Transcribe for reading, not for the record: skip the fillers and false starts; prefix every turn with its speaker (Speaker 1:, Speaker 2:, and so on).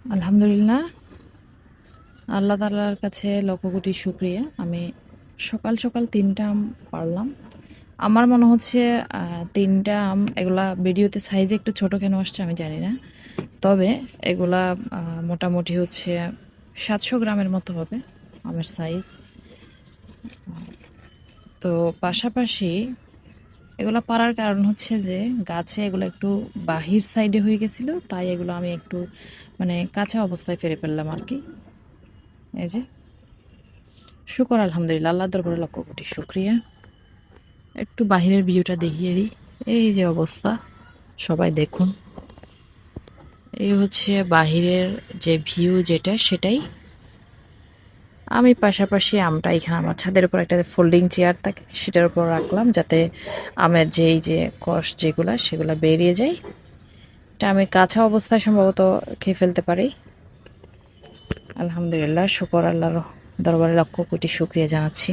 Speaker 1: আলহামদুলিল্লাহ, আল্লাহ তাআলার কাছে লক্ষ কোটি শুকরিয়া। আমি সকাল সকাল ৩টা আম পাড়লাম। আমার মনে হচ্ছে ৩টা আম, এগুলা ভিডিওতে সাইজে একটু ছোট কেন আসছে আমি জানি না। তবে এগুলা মোটামুটি হচ্ছে ৭০০ গ্রামের মতো হবে আমের সাইজ। তো পাশাপাশি এগুলা পারার কারণ হচ্ছে যে গাছে এগুলো একটু বাহির সাইডে হয়ে গেছিল, তাই এগুলো আমি একটু মানে কাঁচা অবস্থায় ফেলে ফেললাম আর কি। এই যে শুকর আলহামদুলিল্লাহ, আল্লাহ দরবারে লক্ষ কোটি শুক্রিয়া। একটু বাহিরের ভিউটা দেখিয়ে দিই। এই যে অবস্থা, সবাই দেখুন। এই হচ্ছে বাহিরের যে ভিউ, যেটা সেটাই। আমি পাশাপাশি আমটা এখানে আমার ছাদের উপর একটা ফোল্ডিং চেয়ার থাকে, সেটার উপর রাখলাম যাতে আমের যে এই যে কষ যেগুলা সেগুলা বেরিয়ে যায়। এটা আমি কাঁচা অবস্থায় সম্ভবত খেয়ে ফেলতে পারি। আলহামদুলিল্লাহ, শুকর আল্লাহর দরবারে লক্ষ কোটি শুক্রিয়া জানাচ্ছি।